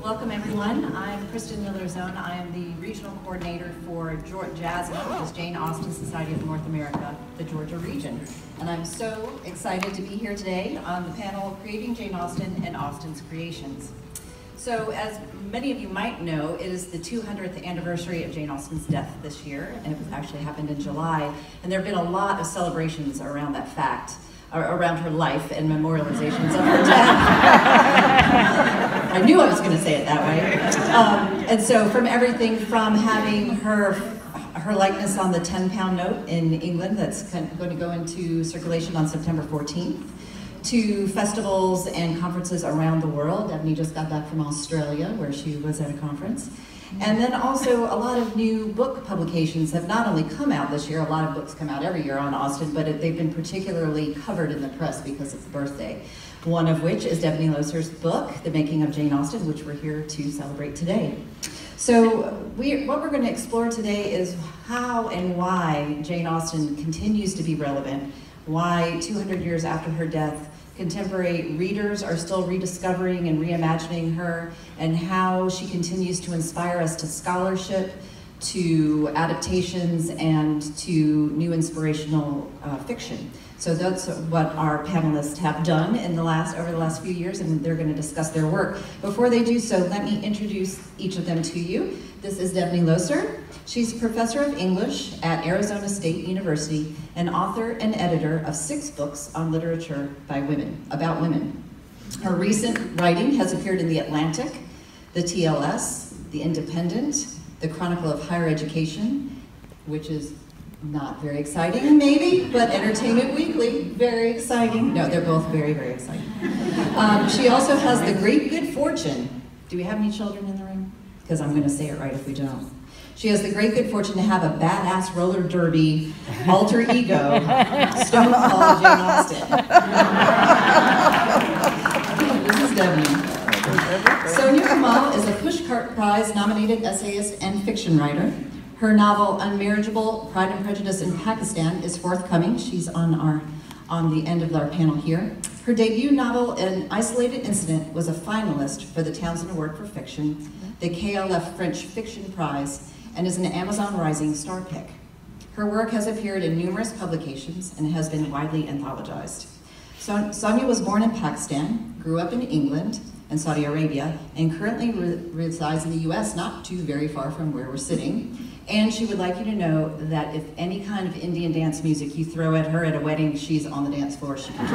Welcome everyone. I'm Kristen Zohn. I am the regional coordinator for JASNA, which is Jane Austen Society of North America, the Georgia region. And I'm so excited to be here today on the panel Creating Jane Austen and Austen's Creations. So as many of you might know, it is the 200th anniversary of Jane Austen's death this year, and it actually happened in July. And there have been a lot of celebrations around that fact, around her life and memorializations of her death. I knew I was going to say it that way. And so from everything from having her likeness on the 10-pound note in England that's going to go into circulation on September 14th, to festivals and conferences around the world. Devoney just got back from Australia where she was at a conference. And then also a lot of new book publications have not only come out this year, a lot of books come out every year on Austen, but they've been particularly covered in the press because of the birthday. One of which is Devoney Looser's book, The Making of Jane Austen, which we're here to celebrate today. So what we're going to explore today is how and why Jane Austen continues to be relevant, why 200 years after her death, contemporary readers are still rediscovering and reimagining her, and how she continues to inspire us to scholarship, to adaptations, and to new inspirational fiction. So that's what our panelists have done in over the last few years, and they're going to discuss their work. Before they do so, let me introduce each of them to you. This is Devoney Looser. She's professor of English at Arizona State University and author and editor of 6 books on literature by women, about women. Her recent writing has appeared in The Atlantic, the TLS, The Independent, the Chronicle of Higher Education, which is not very exciting, maybe, but Entertainment Weekly, very exciting. No, they're both very, very exciting. She also has the great good fortune. Do we have any children in the room? Because I'm going to say it right if we don't. She has the great good fortune to have a badass roller derby alter ego, Stone Cold Jane Austen. This is Devoney. Soniah Kamal is a Pushcart Prize nominated essayist and fiction writer. Her novel, Unmarriageable, Pride and Prejudice in Pakistan, is forthcoming. She's on the end of our panel here. Her debut novel, An Isolated Incident, was a finalist for the Townsend Award for Fiction, the KLF French Fiction Prize, and is an Amazon Rising star pick. Her work has appeared in numerous publications and has been widely anthologized. Soniah was born in Pakistan, grew up in England and Saudi Arabia, and currently resides in the US, not too very far from where we're sitting. And she would like you to know that if any kind of Indian dance music you throw at her at a wedding, she's on the dance floor. She can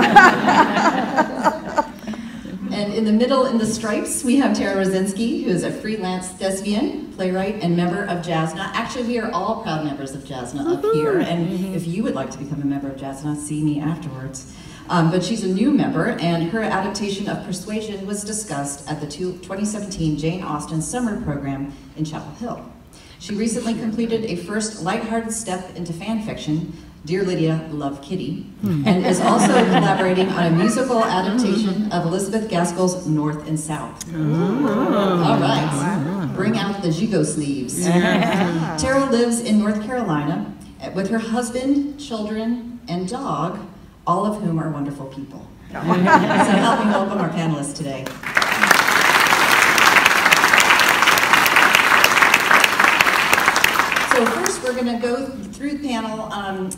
And in the middle, in the stripes, we have Tara Raczenski, who is a freelance thespian, playwright, and member of JASNA. Actually, we are all proud members of JASNA up here, and if you would like to become a member of JASNA, see me afterwards. But she's a new member, and her adaptation of Persuasion was discussed at the 2017 Jane Austen Summer Program in Chapel Hill. She recently completed a first lighthearted step into fan fiction, Dear Lydia, Love Kitty, and is also collaborating on a musical adaptation of Elizabeth Gaskell's North and South. All right, bring out the Jigo sleeves. Tara lives in North Carolina with her husband, children, and dog, all of whom are wonderful people. So help me welcome our panelists today. So first we're going to go through the panel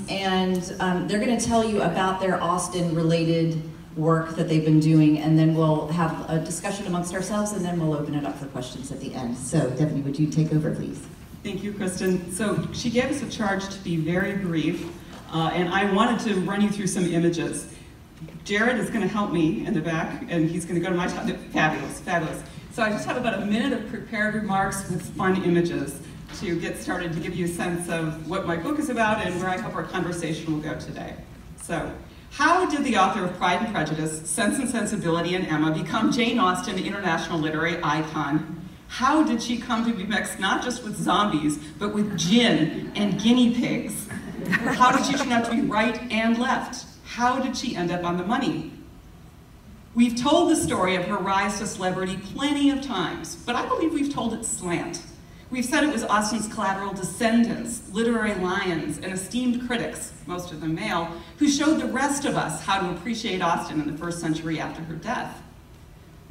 and they're going to tell you about their Austen-related work that they've been doing, and then we'll have a discussion amongst ourselves, and then we'll open it up for questions at the end. So Devoney, would you take over, please? Thank you, Kristen. So she gave us a charge to be very brief, and I wanted to run you through some images. Jared is going to help me in the back, and he's going to go to my top. Fabulous, fabulous. So I just have about a minute of prepared remarks with fun images to get started, to give you a sense of what my book is about and where I hope our conversation will go today. So, how did the author of Pride and Prejudice, Sense and Sensibility, and Emma become Jane Austen, the international literary icon? How did she come to be mixed not just with zombies, but with gin and guinea pigs? How did she turn out to be right and left? How did she end up on the money? We've told the story of her rise to celebrity plenty of times, but I believe we've told it slant. We've said it was Austen's collateral descendants, literary lions, and esteemed critics, most of them male, who showed the rest of us how to appreciate Austen in the first century after her death.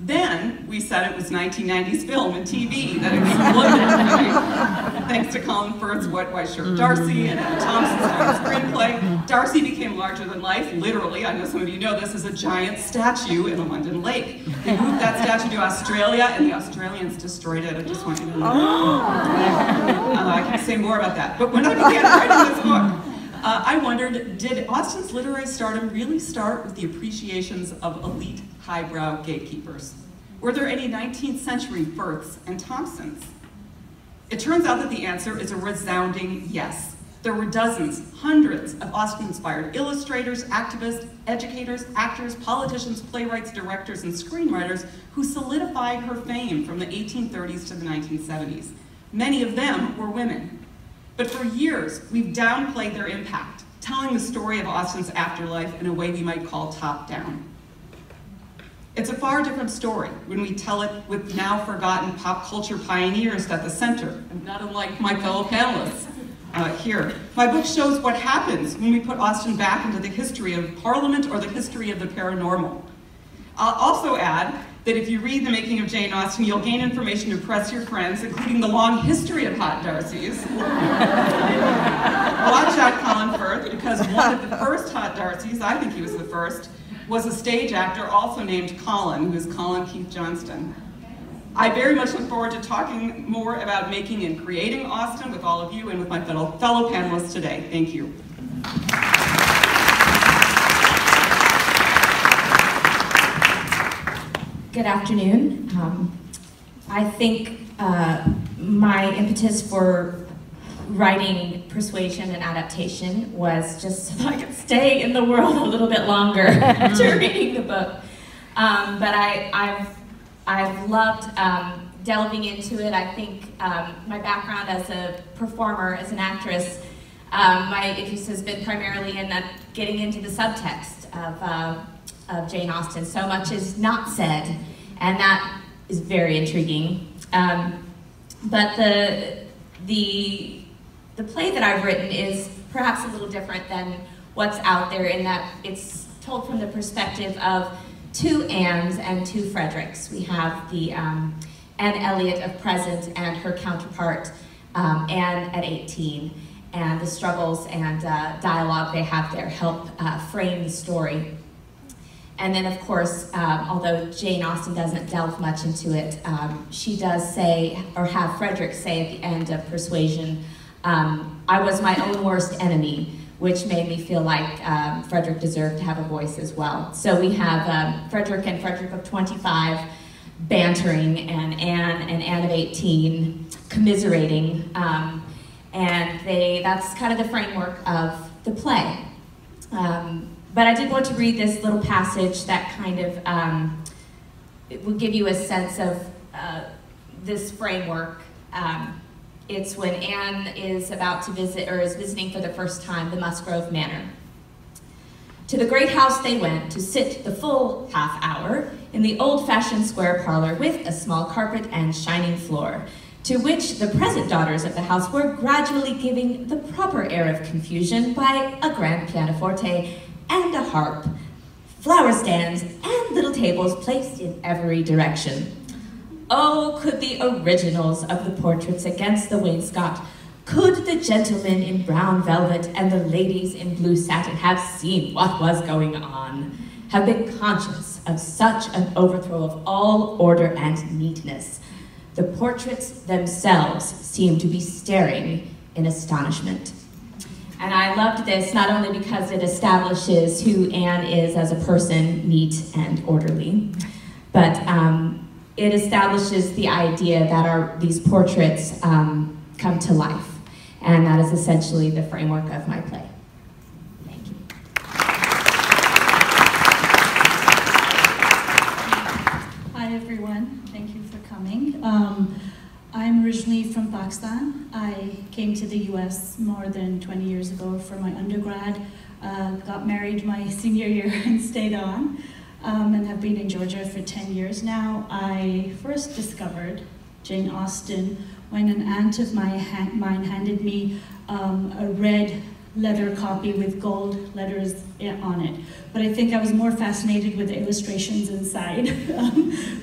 Then we said it was 1990s film and TV that exploded, thanks to Colin Firth's Wet White Shirt Darcy and Emma Thompson's screenplay. Darcy became larger than life, literally. I know some of you know this, as a giant statue in a London lake. They moved that statue to Australia, and the Australians destroyed it. I just want you to know. I can say more about that. But when I began writing this book, I wondered, did Austen's literary stardom really start with the appreciations of elite highbrow gatekeepers? Were there any 19th century Firths and Thompsons? It turns out that the answer is a resounding yes. There were dozens, hundreds of Austen-inspired illustrators, activists, educators, actors, politicians, playwrights, directors, and screenwriters who solidified her fame from the 1830s to the 1970s. Many of them were women. But for years, we've downplayed their impact, telling the story of Austen's afterlife in a way we might call top-down. It's a far different story when we tell it with now forgotten pop culture pioneers at the center, and not unlike my fellow panelists here. My book shows what happens when we put Austen back into the history of Parliament or the history of the paranormal. I'll also add that if you read The Making of Jane Austen, you'll gain information to impress your friends, including the long history of hot Darcys. Watch out, Colin Firth, because one of the first hot Darcys, I think he was the first, was a stage actor also named Colin, who is Colin Keith Johnston. I very much look forward to talking more about making and creating Austen with all of you and with my fellow panelists today. Thank you. Good afternoon. I think my impetus for writing Persuasion and adaptation was just so that I could stay in the world a little bit longer after reading the book. But I've loved delving into it. I think my background as a performer, as an actress, my interest has been primarily in getting into the subtext of Jane Austen. So much is not said, and that is very intriguing. But the play that I've written is perhaps a little different than what's out there in that it's told from the perspective of two Annes and two Fredericks. We have the Anne Elliot of present and her counterpart, Anne at 18, and the struggles and dialogue they have there help frame the story. And then, of course, although Jane Austen doesn't delve much into it, she does say, or have Frederick say at the end of Persuasion, I was my own worst enemy, which made me feel like Frederick deserved to have a voice as well. So we have Frederick and Frederick of 25 bantering, and Anne of 18 commiserating, and that's kind of the framework of the play. But I did want to read this little passage that kind of it will give you a sense of this framework. It's when Anne is about to visit, or is visiting for the first time, the Musgrove Manor. To the great house they went to sit the full half hour in the old-fashioned square parlor with a small carpet and shining floor, to which the present daughters of the house were gradually giving the proper air of confusion by a grand pianoforte and a harp, flower stands, and little tables placed in every direction. Oh, could the originals of the portraits against the wainscot, could the gentlemen in brown velvet and the ladies in blue satin have seen what was going on, have been conscious of such an overthrow of all order and neatness, the portraits themselves seemed to be staring in astonishment. And I loved this not only because it establishes who Anne is as a person, neat and orderly, but it establishes the idea that these portraits come to life. And that is essentially the framework of my play. Thank you. Hi everyone, thank you for coming. I'm originally from Pakistan. I came to the US more than 20 years ago for my undergrad, got married my senior year and stayed on, and have been in Georgia for 10 years now. I first discovered Jane Austen when an aunt of mine handed me a red leather copy with gold letters on it. But I think I was more fascinated with the illustrations inside,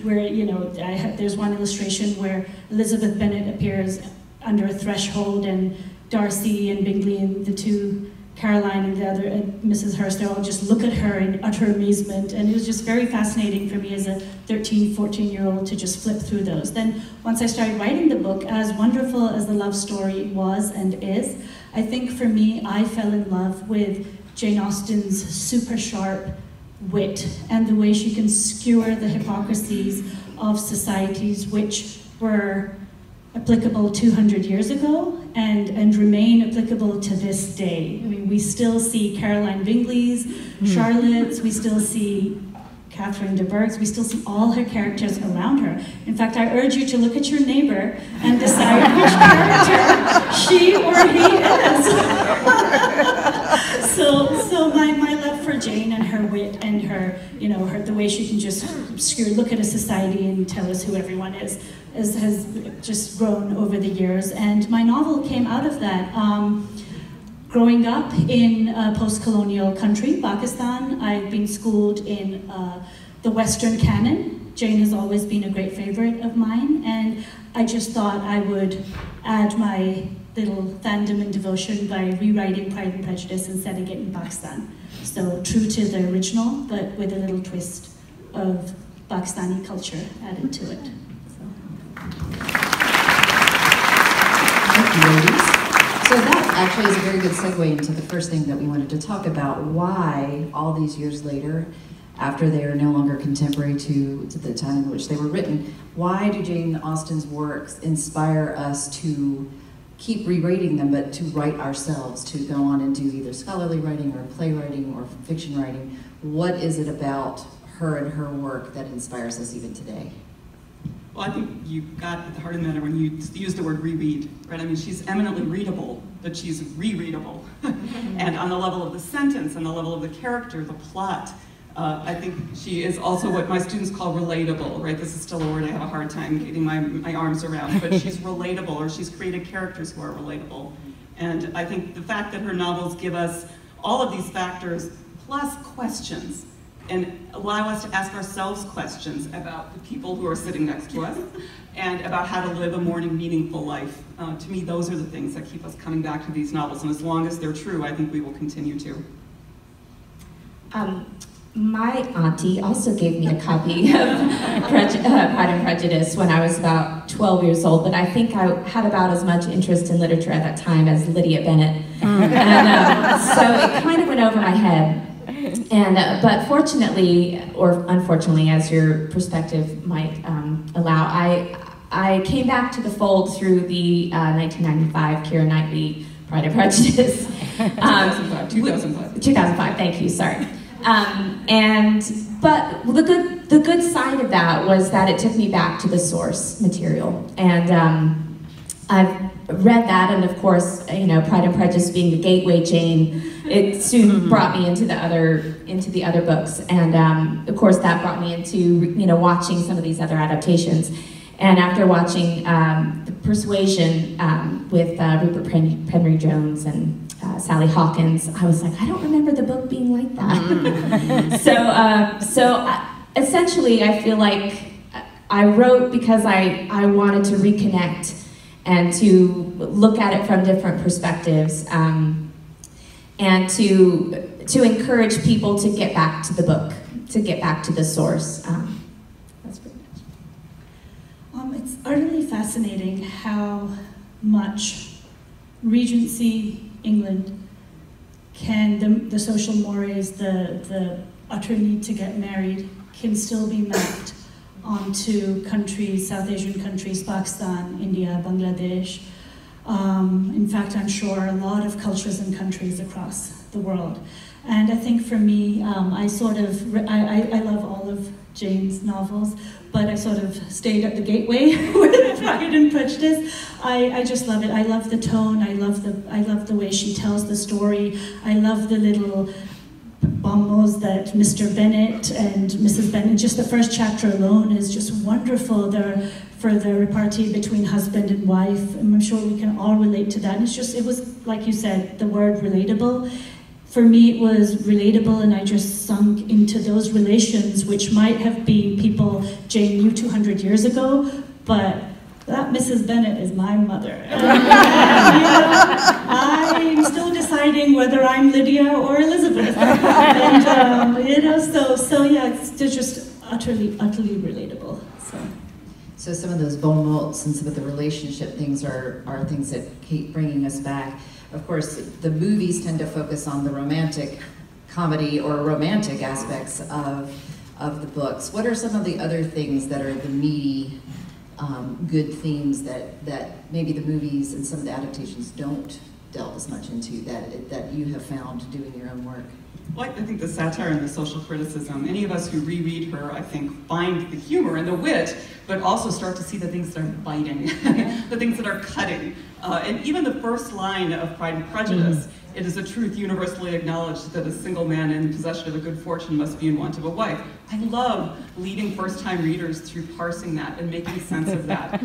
where, you know, there's one illustration where Elizabeth Bennet appears under a threshold, and Darcy and Bingley and the two, Caroline and the other, Mrs. Hurst, they all just look at her in utter amazement. And it was just very fascinating for me as a 13, 14-year-old to just flip through those. Then once I started writing the book, as wonderful as the love story was and is, I think for me, I fell in love with Jane Austen's super sharp wit and the way she can skewer the hypocrisies of societies which were applicable 200 years ago and remain applicable to this day. I mean, we still see Caroline Bingleys, Charlotte's, we still see Catherine de Bourgh's, we still see all her characters around her. In fact, I urge you to look at your neighbor and decide which character she or he is. So my love for Jane and her wit and her, you know, the way she can just look at a society and tell us who everyone is has just grown over the years. And my novel came out of that. Growing up in a post-colonial country, Pakistan, I've been schooled in the Western canon. Jane has always been a great favorite of mine, and I just thought I would add my little fandom and devotion by rewriting Pride and Prejudice and setting it in Pakistan. So true to the original, but with a little twist of Pakistani culture added to it. Thank you, ladies. So that actually is a very good segue into the first thing that we wanted to talk about. Why, all these years later, after they are no longer contemporary to the time in which they were written, why do Jane Austen's works inspire us to keep rewriting them, but to write ourselves, to go on and do either scholarly writing or playwriting or fiction writing? What is it about her and her work that inspires us even today? Well, I think you got at the heart of the matter when you used the word reread, right? I mean, she's eminently readable, but she's rereadable. And on the level of the sentence, on the level of the character, the plot, I think she is also what my students call relatable, right? This is still a word I have a hard time getting my arms around, but she's relatable, or she's created characters who are relatable. And I think the fact that her novels give us all of these factors, plus questions, and allow us to ask ourselves questions about the people who are sitting next to us and about how to live a more meaningful life. To me, those are the things that keep us coming back to these novels, and as long as they're true, I think we will continue to. My auntie also gave me a copy of Pride and Prejudice when I was about 12 years old, but I think I had about as much interest in literature at that time as Lydia Bennet. And so it kind of went over my head. And but fortunately, or unfortunately, as your perspective might allow, I came back to the fold through the 1995 Keira Knightley Pride and Prejudice. 2005, thank you, sorry. But the good side of that was that it took me back to the source material. And I've read that, and of course, you know, Pride and Prejudice being the gateway Jane, it soon brought me into the other books, and of course that brought me into, you know, watching some of these other adaptations. And after watching Persuasion with Rupert Penry-Jones and Sally Hawkins, I was like, I don't remember the book being like that. Essentially, I feel like I wrote because I wanted to reconnect and to look at it from different perspectives, and to encourage people to get back to the book, to get back to the source. That's pretty much. It's utterly fascinating how much Regency England can, the social mores, the utter need to get married, can still be mapped onto countries, South Asian countries, Pakistan, India, Bangladesh. In fact, I'm sure a lot of cultures and countries across the world. And I think for me, I love all of Jane's novels, but I sort of stayed at the gateway with Pride and Prejudice. I just love it. I love the tone. I love the way she tells the story. I love the little bombos that Mr. Bennet and Mrs. Bennet, just the first chapter alone is just wonderful. For the repartee between husband and wife, and I'm sure we can all relate to that. And it was, like you said, the word relatable. For me, it was relatable, and I just sunk into those relations, which might have been people Jane knew 200 years ago, but that Mrs. Bennet is my mother. And, I'm still deciding whether I'm Lydia or Elizabeth. And, so yeah, it's just utterly relatable. So some of those bon mots and some of the relationship things are things that keep bringing us back. Of course, the movies tend to focus on the romantic comedy or romantic aspects of the books. What are some of the other things that are the meaty, good themes that maybe the movies and some of the adaptations don't delve as much into that you have found doing your own work? Well, I think the satire and the social criticism, any of us who reread her, I think, find the humor and the wit, but also start to see the things that are biting, the things that are cutting. And even the first line of Pride and Prejudice, it is a truth universally acknowledged that a single man in possession of a good fortune must be in want of a wife. I love leading first-time readers through parsing that and making sense of that.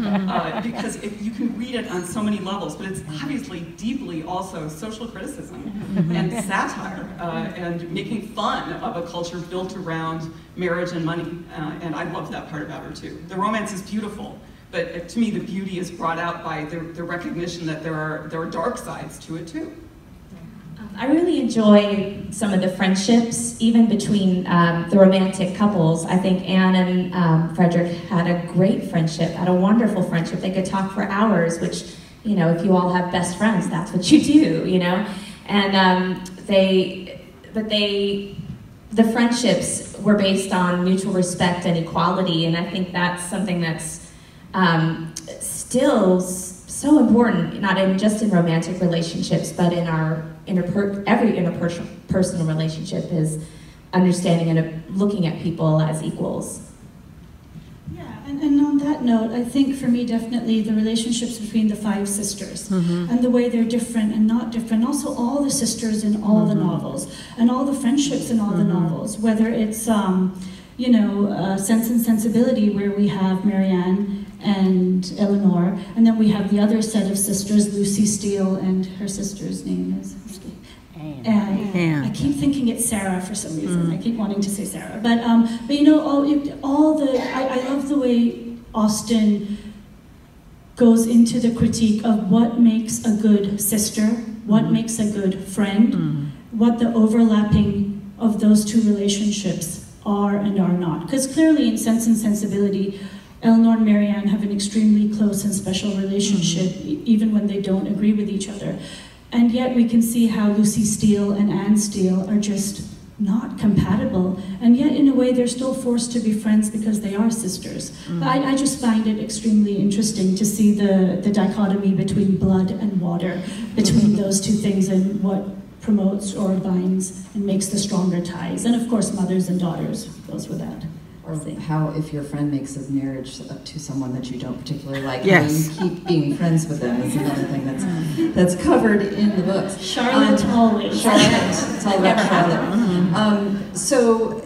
Because you can read it on so many levels, but it's obviously deeply also social criticism and satire and making fun of a culture built around marriage and money. And I love that part about her too. The romance is beautiful, but to me the beauty is brought out by the recognition that there are dark sides to it too. I really enjoy some of the friendships, even between the romantic couples. I think Anne and Frederick had a great friendship, had a wonderful friendship. They could talk for hours, which, you know, if you all have best friends, that's what you do, you know? And the friendships were based on mutual respect and equality, and I think that's something that's still so important, not just in romantic relationships, but in our every interpersonal relationship, is understanding and looking at people as equals. Yeah, and on that note, I think for me definitely the relationships between the 5 sisters and the way they're different and not different, also all the sisters in all the novels and all the friendships in all the novels, whether it's you know, Sense and Sensibility, where we have Marianne and Eleanor, and then we have the other set of sisters, Lucy Steele, and her sister's name is Anne. I keep thinking it's Sarah for some reason. I keep wanting to say Sarah, but you know, I love the way Austen goes into the critique of what makes a good sister, what makes a good friend, what the overlapping of those two relationships are and are not. Because clearly in Sense and Sensibility, Eleanor and Marianne have an extremely close and special relationship, even when they don't agree with each other. And yet we can see how Lucy Steele and Anne Steele are just not compatible, and yet in a way they're still forced to be friends because they are sisters. I just find it extremely interesting to see the dichotomy between blood and water, between those two things, and what promotes or binds and makes the stronger ties. And of course mothers and daughters goes with that. Or how if your friend makes a marriage up to someone that you don't particularly like, yes, how you keep being friends with them is another thing that's covered in the books. Charlotte always. Charlotte, it's all about Charlotte. So,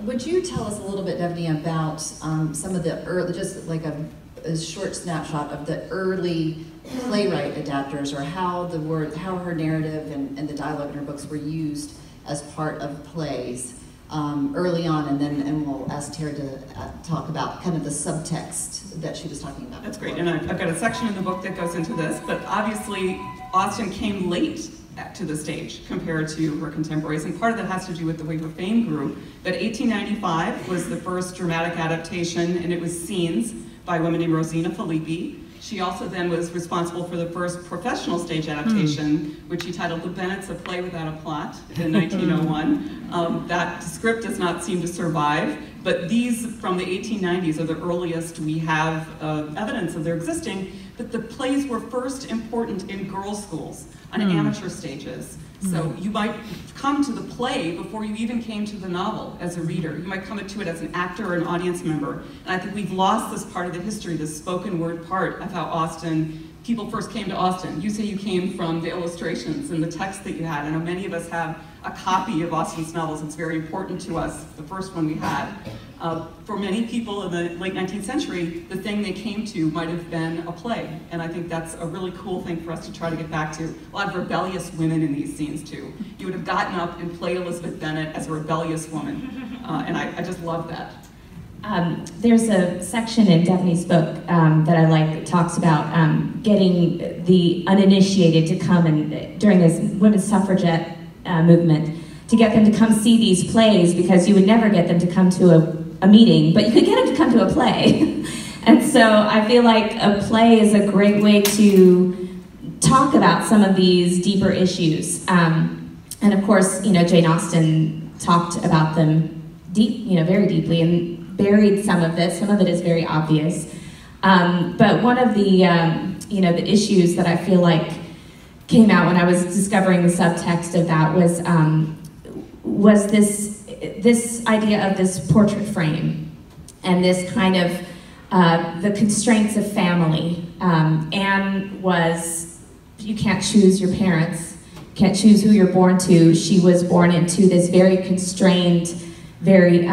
would you tell us a little bit, Devoney, about some of the early, just like a short snapshot of the early playwright adapters, or how her narrative and the dialogue in her books were used as part of plays? Early on, and we'll ask Tara to talk about kind of the subtext that she was talking about. That's great, and I've got a section in the book that goes into this, but obviously Austen came late to the stage compared to her contemporaries, and part of that has to do with the way her fame grew. But 1895 was the first dramatic adaptation, and it was Scenes by a woman named Rosina Filippi. She also then was responsible for the first professional stage adaptation, which she titled The Bennets, A Play Without a Plot, in 1901. That script does not seem to survive, but these from the 1890s are the earliest we have evidence of their existing, but the plays were first important in girls' schools on amateur stages. So you might come to the play before you even came to the novel as a reader. You might come to it as an actor or an audience member. And I think we've lost this part of the history, this spoken word part of how people first came to Austen. You say you came from the illustrations and the text that you had. I know many of us have a copy of Austen's novels. It's very important to us, the first one we had. For many people in the late 19th century, the thing they came to might have been a play, and I think that's a really cool thing for us to try to get back to. A lot of rebellious women in these scenes, too. You would have gotten up and played Elizabeth Bennet as a rebellious woman, and I just love that. There's a section in Devoney's book that I like that talks about getting the uninitiated to come and during this women's suffragette movement, to get them to come see these plays, because you would never get them to come to a meeting, but you could get them to come to a play. And so I feel like a play is a great way to talk about some of these deeper issues. And of course, you know, Jane Austen talked about them very deeply, and buried some of this. Some of it is very obvious. But one of the, the issues that I feel like came out when I was discovering the subtext of that was this idea of this portrait frame and this kind of the constraints of family. Anne was, you can't choose your parents, can't choose who you're born to. She was born into this very constrained, very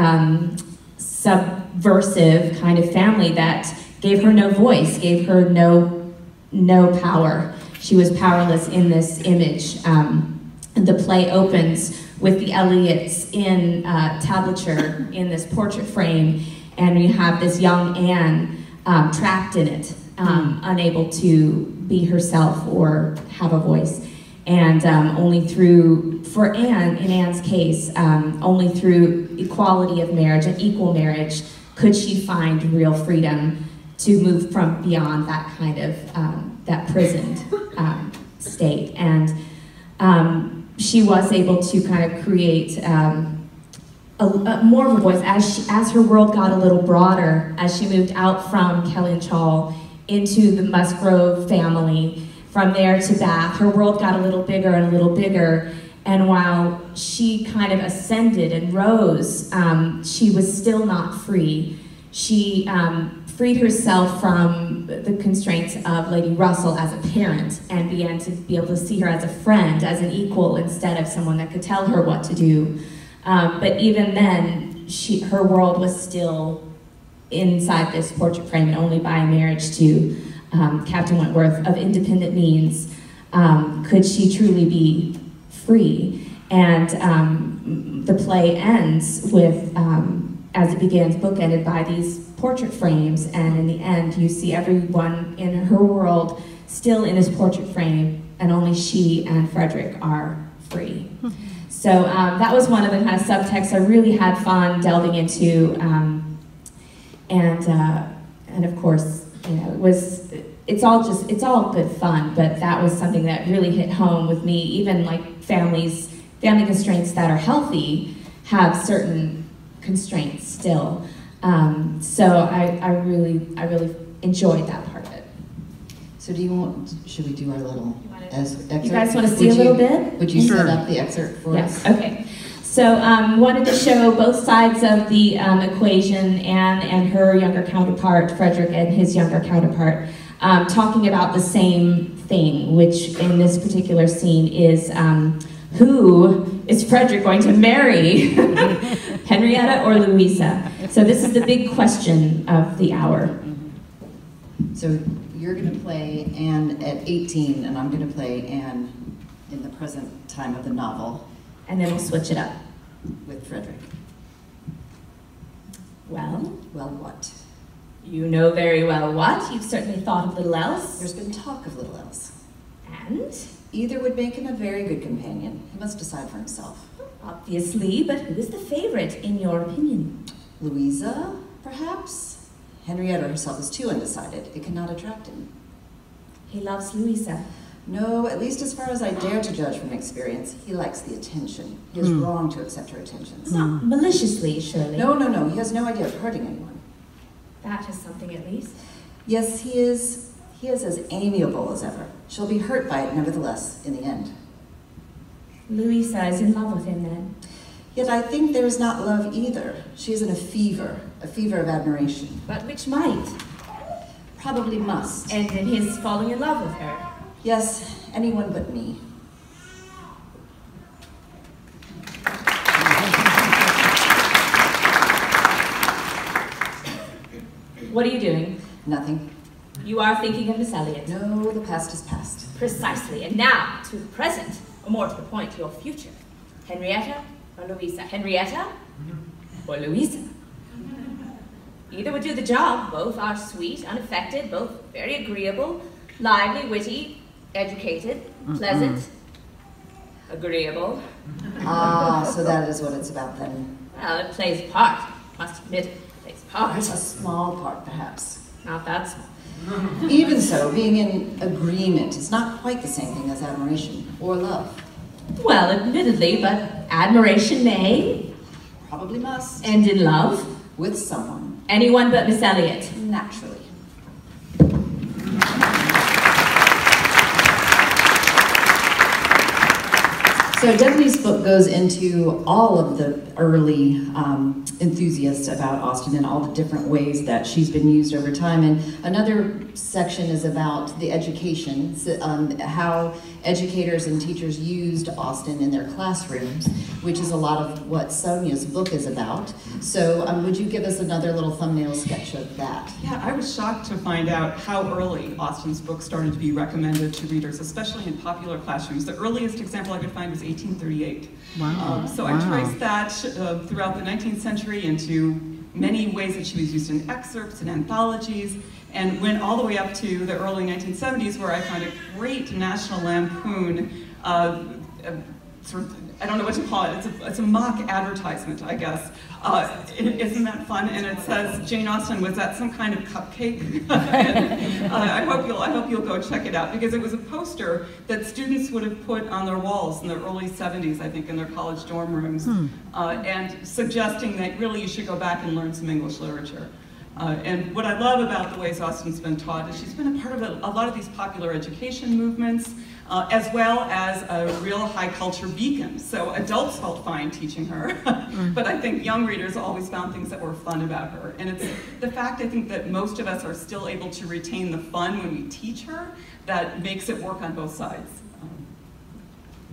subversive kind of family that gave her no voice, gave her no power. She was powerless in this image. The play opens with the Elliots in tablature in this portrait frame, and you have this young Anne trapped in it, unable to be herself or have a voice. And only through, for Anne, in Anne's case, only through equality of marriage and equal marriage could she find real freedom to move from beyond that kind of, that prisoned state. And she was able to kind of create more of a voice as her world got a little broader, as she moved out from Kellynch into the Musgrove family. From there to Bath, her world got a little bigger and a little bigger, and while she kind of ascended and rose, she was still not free. She freed herself from the constraints of Lady Russell as a parent and began to be able to see her as a friend, as an equal, instead of someone that could tell her what to do. But even then, her world was still inside this portrait frame, and only by marriage to Captain Wentworth of independent means could she truly be free. And the play ends with, as it begins, bookended by these portrait frames, and in the end you see everyone in her world still in this portrait frame, and only she and Frederick are free. So that was one of the kind of subtexts I really had fun delving into, and of course, you know, it's all good fun, but that was something that really hit home with me. Even like family constraints that are healthy have certain constraints still. So I really enjoyed that part of it. So should we do our little excerpt? You guys want to see a little bit? Would you set up the excerpt for us? Yes, okay. So wanted to show both sides of the equation, Anne and her younger counterpart, Frederick and his younger counterpart, talking about the same thing, which in this particular scene is who is Frederick going to marry, Henrietta or Louisa? So this is the big question of the hour. So you're going to play Anne at 18, and I'm going to play Anne in the present time of the novel. And then we'll switch it up. With Frederick. Well? Well, what? You know very well what. You've certainly thought of little else. There's been talk of little else. And? Either would make him a very good companion. He must decide for himself. Obviously, but who is the favorite, in your opinion? Louisa, perhaps? Henrietta herself is too undecided. It cannot attract him. He loves Louisa. No, at least as far as I dare to judge from experience, he likes the attention. He is wrong to accept her attentions. Not maliciously, surely. No, he has no idea of hurting anyone. That is something, at least. Yes, he is as amiable as ever. She'll be hurt by it, nevertheless, in the end. Louisa is in love with him, then. Yet I think there is not love either. She is in a fever of admiration. But which might? Probably must. End in his falling in love with her. Yes, anyone but me. What are you doing? Nothing. You are thinking of Miss Elliot. No, the past is past. Precisely. And now, to the present, or more to the point, your future. Henrietta or Louisa? Henrietta or Louisa? Either would do the job. Both are sweet, unaffected, both very agreeable, lively, witty, educated, pleasant, agreeable. Ah, so that is what it's about then. Well, it plays a part. Must admit it plays a part. A small part, perhaps. Not that small. Even so, being in agreement is not quite the same thing as admiration or love. Well, admittedly, but admiration may. Probably must. End in love. With someone. Anyone but Miss Elliot. Naturally. So Devoney's book goes into all of the early enthusiasts about Austen and all the different ways that she's been used over time. And another section is about the education, how educators and teachers used Austen in their classrooms, which is a lot of what Sonia's book is about. So would you give us another little thumbnail sketch of that? Yeah, I was shocked to find out how early Austen's book started to be recommended to readers, especially in popular classrooms. The earliest example I could find was 1838. Wow. So I traced that throughout the 19th century into many ways that she was used in excerpts and anthologies, and went all the way up to the early 1970s, where I found a great National Lampoon sort of, I don't know what to call it, it's a mock advertisement, I guess. Isn't that fun? And it says, Jane Austen was at some kind of cupcake. I hope you'll go check it out, because it was a poster that students would have put on their walls in the early 70s, I think, in their college dorm rooms, and suggesting that really you should go back and learn some English literature. And what I love about the ways Austen's been taught is she's been a part of a lot of these popular education movements, as well as a real high culture beacon. So adults felt fine teaching her, but I think young readers always found things that were fun about her. And it's the fact, I think, that most of us are still able to retain the fun when we teach her that makes it work on both sides.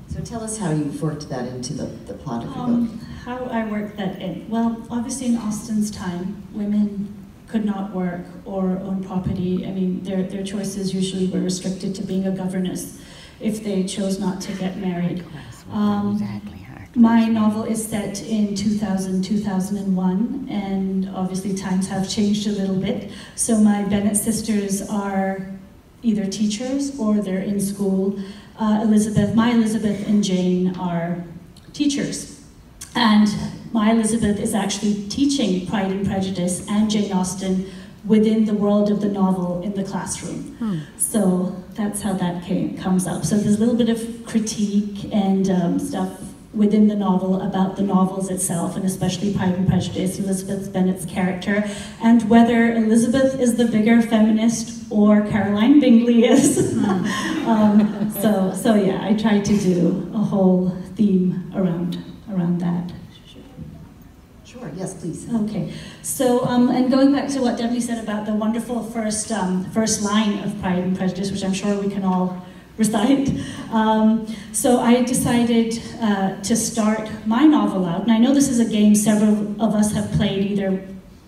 So tell us how you've worked that into the plot of your book. How I worked that in. Well, obviously in Austen's time, women could not work or own property. I mean, their choices usually were restricted to being a governess if they chose not to get married. My novel is set in 2000-2001, and obviously times have changed a little bit. So my Bennett sisters are either teachers or they're in school. My Elizabeth and Jane are teachers. And my Elizabeth is actually teaching Pride and Prejudice and Jane Austen within the world of the novel in the classroom. So that's how that comes up. So there's a little bit of critique and stuff within the novel about the novels itself, and especially Pride and Prejudice, Elizabeth Bennet's character, and whether Elizabeth is the bigger feminist or Caroline Bingley is. So yeah, I tried to do a whole theme around that. Sure, yes, please. Okay, so, and going back to what Devoney said about the wonderful first line of Pride and Prejudice, which I'm sure we can all recite. So I decided to start my novel out, and I know this is a game several of us have played either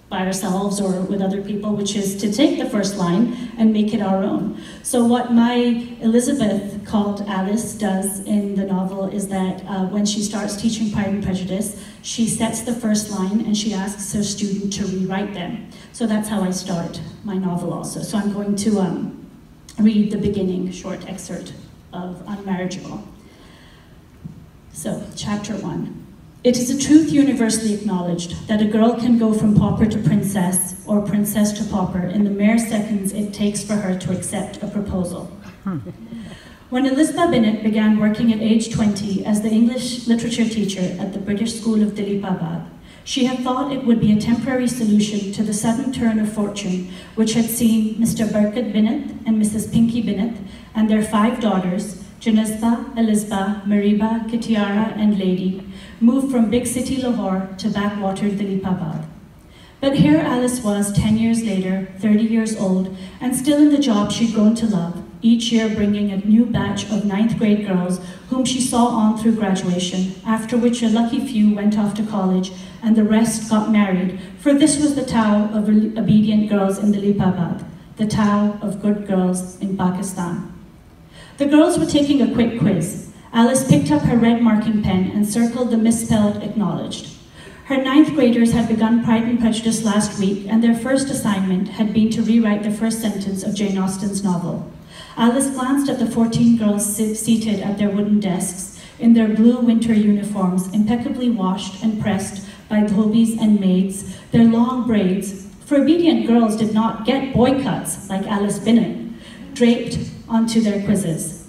by ourselves or with other people, which is to take the first line and make it our own. So what my Elizabeth, called Alice, does in the novel is that when she starts teaching Pride and Prejudice, she sets the first line and she asks her student to rewrite them. So that's how I start my novel also. So I'm going to read the beginning short excerpt of Unmarriageable. So, chapter 1. It is a truth universally acknowledged that a girl can go from pauper to princess or princess to pauper in the mere seconds it takes for her to accept a proposal. When Elizabeth Bennet began working at age 20 as the English literature teacher at the British School of Dilipabad, she had thought it would be a temporary solution to the sudden turn of fortune which had seen Mr. Birkett Bennet and Mrs. Pinky Bennet and their 5 daughters, Janisba, Elizabeth, Mariba, Kitiara, and Lady, moved from big city Lahore to backwater Dilipabad. But here Alice was 10 years later, 30 years old, and still in the job she'd grown to love, each year bringing a new batch of 9th grade girls whom she saw on through graduation, after which a lucky few went off to college and the rest got married, for this was the Tao of obedient girls in Dalipabad, the Tao of good girls in Pakistan. The girls were taking a quick quiz. Alice picked up her red marking pen and circled the misspelled acknowledged. Her 9th graders had begun Pride and Prejudice last week, and their first assignment had been to rewrite the first sentence of Jane Austen's novel. Alice glanced at the 14 girls seated at their wooden desks in their blue winter uniforms, impeccably washed and pressed by dhobis and maids, their long braids, for obedient girls did not get boy cuts like Alice Binnon, draped onto their quizzes.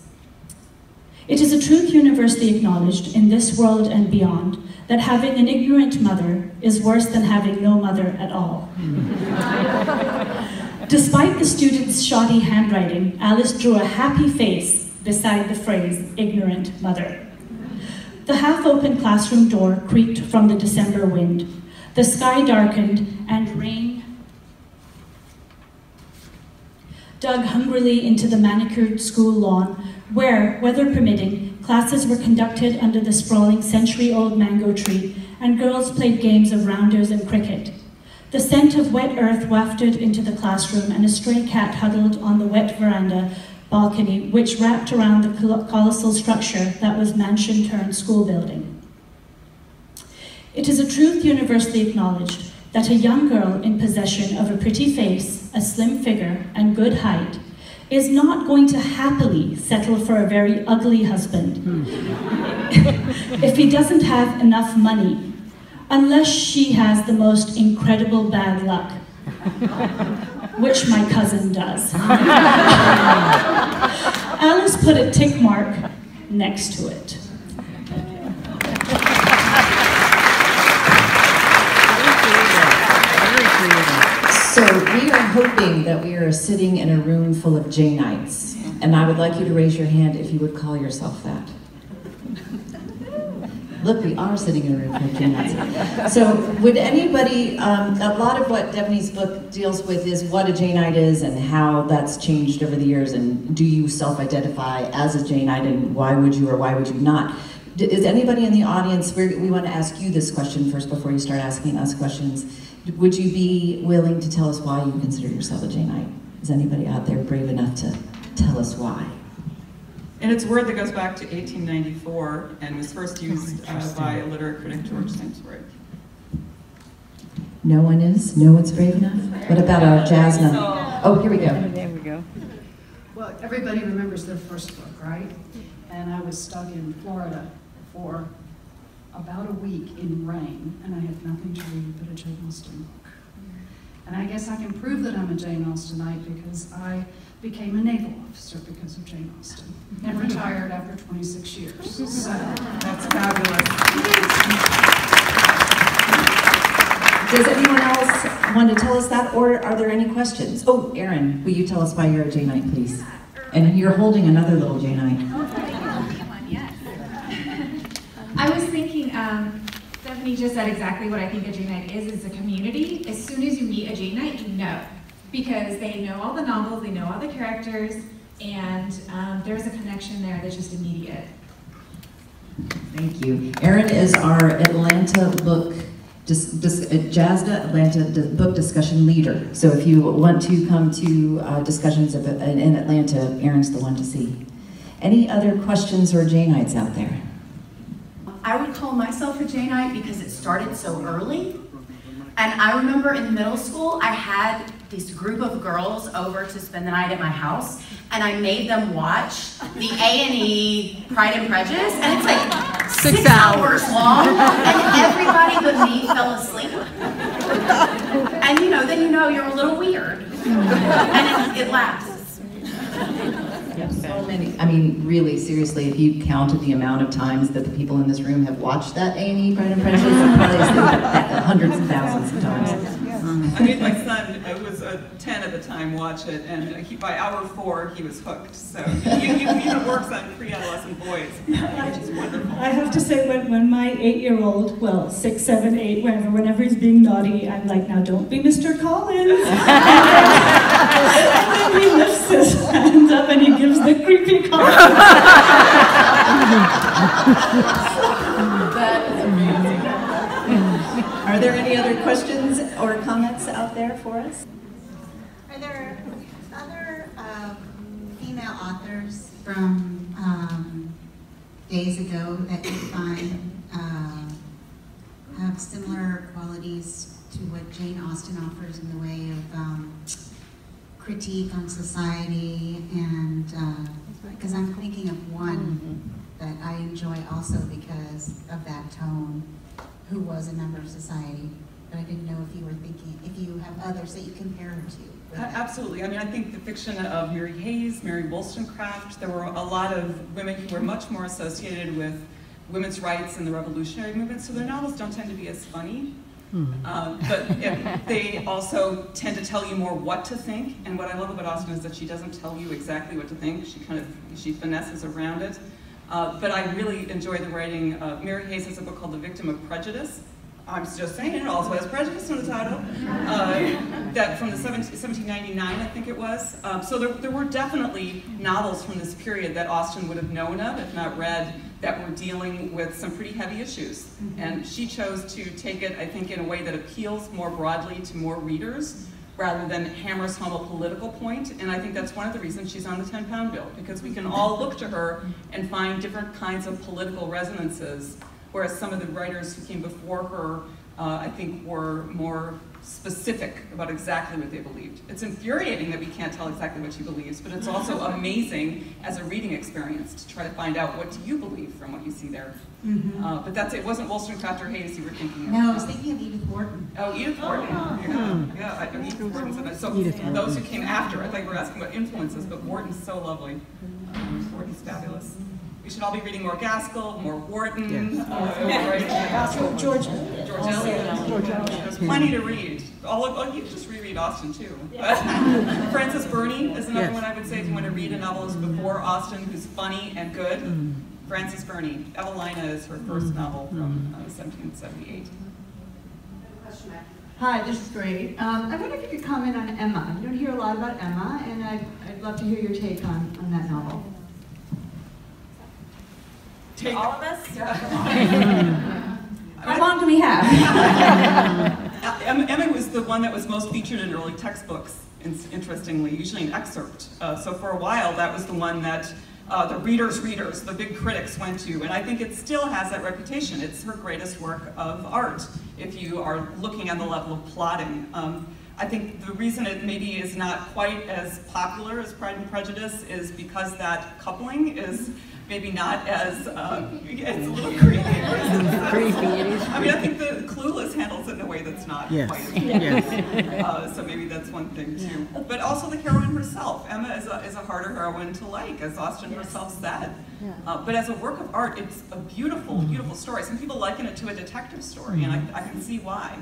It is a truth universally acknowledged in this world and beyond that having an ignorant mother is worse than having no mother at all. Despite the students' shoddy handwriting, Alice drew a happy face beside the phrase, ignorant mother. The half-open classroom door creaked from the December wind. The sky darkened and rain dug hungrily into the manicured school lawn, where, weather permitting, classes were conducted under the sprawling century-old mango tree, and girls played games of rounders and cricket. The scent of wet earth wafted into the classroom, and a stray cat huddled on the wet veranda balcony, which wrapped around the colossal structure that was mansion-turned-school building. It is a truth universally acknowledged that a young girl in possession of a pretty face, a slim figure, and good height is not going to happily settle for a very ugly husband if he doesn't have enough money, unless she has the most incredible bad luck, which my cousin does. Alice put a tick mark next to it. So we are hoping that we are sitting in a room full of Janeites, and I would like you to raise your hand if you would call yourself that. Look, we are sitting in a room full of Janeites. So would anybody, a lot of what Devoney's book deals with is what a Janeite is and how that's changed over the years, and do you self-identify as a Janeite, and why would you or why would you not? Is anybody in the audience, we want to ask you this question first before you start asking us questions. Would you be willing to tell us why you consider yourself a Janeite? Is anybody out there brave enough to tell us why? And it's a word that goes back to 1894 and was first used by a literary critic, George Simsbury. No one is? No one's brave enough? What about our JASNA? Oh, here we go. There we go. Well, everybody remembers their first book, right? And I was stuck in Florida for about a week in rain, and I had nothing to read but a Jane Austen book. And I guess I can prove that I'm a Jane Austenite because I became a naval officer because of Jane Austen and retired after 26 years. So That's fabulous. Does anyone else want to tell us that, or are there any questions? Oh, Erin, will you tell us why you're a Janeite, please? And you're holding another little Janeite. I was thinking, Stephanie just said exactly what I think a Janeite is a community. As soon as you meet a Janeite, you know. Because they know all the novels, they know all the characters, and there's a connection there that's just immediate. Thank you. Erin is our Atlanta book, JASNA Atlanta book discussion leader. So if you want to come to discussions in Atlanta, Erin's the one to see. Any other questions or Janeites out there? I would call myself a Janeite because it started so early. And I remember in middle school, I had this group of girls over to spend the night at my house, and I made them watch the A&E Pride and Prejudice, and it's like 6 hours long, and everybody but me fell asleep. And then you're a little weird, and it lasts. So many. I mean, really, seriously, if you counted the amount of times that the people in this room have watched that A&E Pride and Prejudice, probably hundreds and thousands of times. I made my son, it was 10 at the time, watch it, and by hour 4, he was hooked. So he even works on pre-adolescent boys, which is wonderful. I have to say, when my 8-year-old, well, 6, 7, 8, whenever he's being naughty, I'm like, now don't be Mr. Collins. And then he lifts his hand up and he gives the creepy comment. That is amazing. Are there any other questions or comments out there for us? Are there other female authors from days ago that you find have similar qualities to what Jane Austen offers in the way of critique on society? And because I'm thinking of one that I enjoy also because of that tone, who was a member of society, but I didn't know if you were thinking, if you have others that you compare her to. Absolutely. I mean, I think the fiction of Mary Hayes, Mary Wollstonecraft, there were a lot of women who were much more associated with women's rights and the revolutionary movement, so their novels don't tend to be as funny. But they also tend to tell you more what to think, and what I love about Austen is that she doesn't tell you exactly what to think. She finesses around it. But I really enjoy the writing. Mary Hayes has a book called The Victim of Prejudice. I'm just saying, it also has Prejudice in the title. That from the 1799, I think it was. So there were definitely novels from this period that Austen would have known of, if not read, that were dealing with some pretty heavy issues. And she chose to take it, I think, in a way that appeals more broadly to more readers, rather than hammers home a political point. And I think that's one of the reasons she's on the 10-pound bill, because we can all look to her and find different kinds of political resonances, whereas some of the writers who came before her, I think, were more specific about exactly what they believed. It's infuriating that we can't tell exactly what she believes, but it's also amazing as a reading experience to try to find out what do you believe from what you see there. But that's it. Wasn't Wollstonecraft or Hayes you were thinking of? No, I was thinking of Edith Wharton. Oh, Edith Wharton. Yeah, Edith Wharton's in it. So those who came after, I thought you were asking about influences, but Wharton's so lovely. Wharton's fabulous. We should all be reading more Gaskell, more Wharton. George Eliot. There's plenty to read. You can just reread Austen too. Frances Burney is another one I would say if you want to read a novelist before Austen who's funny and good. Frances Burney. Evelina is her first novel from 1778. Hi, this is great. I wonder if you could comment on Emma. You don't hear a lot about Emma, and I'd love to hear your take on that novel. All of us? How long do we have? Emma was the one that was most featured in early textbooks, interestingly, usually an excerpt. So for a while, that was the one that the readers, the big critics went to, and I think it still has that reputation. It's her greatest work of art, if you are looking at the level of plotting. I think the reason it maybe is not quite as popular as Pride and Prejudice is because that coupling is maybe not as, it's a little creepy. I mean, I think the Clueless handles it in a way that's not quite as creepy. So maybe that's one thing too. But also the heroine herself. Emma is a harder heroine to like, as Austen herself said. But as a work of art, it's a beautiful, beautiful story. Some people liken it to a detective story, and I can see why.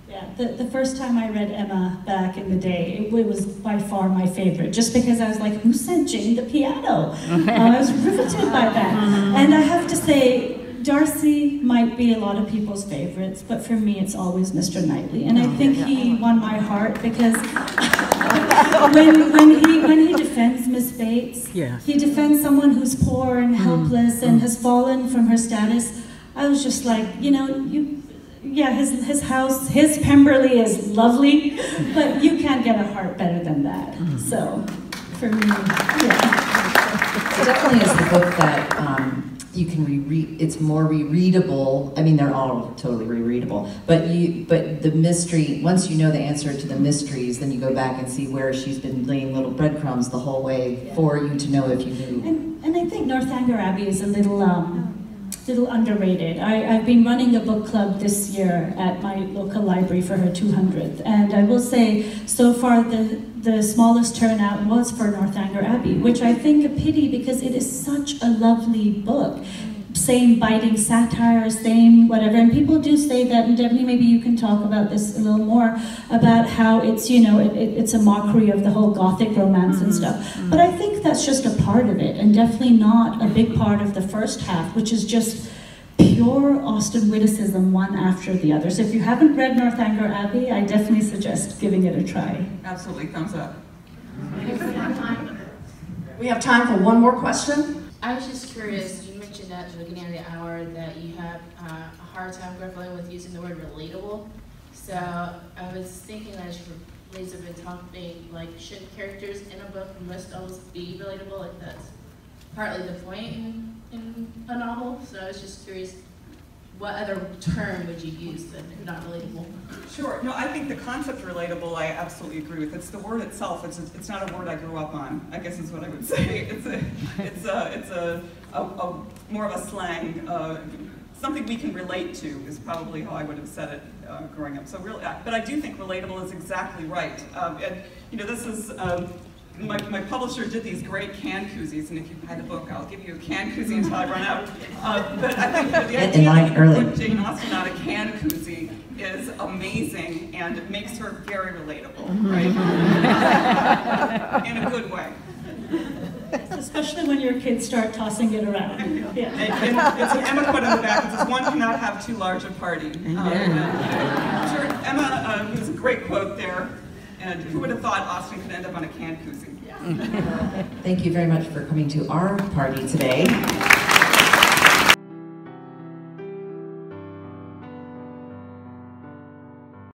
Yeah, the first time I read Emma back in the day, it was by far my favorite, just because I was like, who sent Jane the piano? I was riveted by that. And I have to say, Darcy might be a lot of people's favorites, but for me it's always Mr. Knightley. And I think he won my heart because when he defends Miss Bates, he defends someone who's poor and helpless and has fallen from her status. I was just like, you know, his house, his Pemberley is lovely, but you can't get a heart better than that. So, for me, It definitely is the book that you can reread. It's more rereadable. I mean, they're all totally rereadable. But the mystery, once you know the answer to the mysteries, then you go back and see where she's been laying little breadcrumbs the whole way for you to know if you knew. And I think Northanger Abbey is a little underrated. I've been running a book club this year at my local library for her 200th, and I will say so far the smallest turnout was for Northanger Abbey, which I think a pity because it is such a lovely book. Same biting satire, same whatever, and people do say that, and Devoney, maybe you can talk about this a little more, about how it's, you know, it's a mockery of the whole Gothic romance and stuff. But I think that's just a part of it, and definitely not a big part of the first half, which is just pure Austen witticism one after the other. So if you haven't read Northanger Abbey, I definitely suggest giving it a try. Absolutely, thumbs up. We have time for one more question. I was just curious, you mentioned at the beginning of the hour that you have a hard time grappling with using the word relatable. So I was thinking that as ladies have been talking, like, should characters in a book must always be relatable? Like, that's partly the point in a novel. So I was just curious, what other term would you use that if not relatable? Sure. No, I think the concept relatable, I absolutely agree with. It's the word itself. It's not a word I grew up on, I guess is what I would say. It's a more of a slang. Something we can relate to is probably how I would have said it growing up. So really, but I do think relatable is exactly right. And you know, this is. My publisher did these great can koozies, and if you buy the book, I'll give you a can koozie until I run out. But I think the idea that you put Jane Austen on a can koozie is amazing, and it makes her very relatable, right? In a good way. Especially when your kids start tossing it around. Yeah. And it's an Emma quote on the back. It says, "One cannot have too large a party." Sure, Emma, there's a great quote there. And who would have thought Austen could end up on a can koozie? Thank you very much for coming to our party today.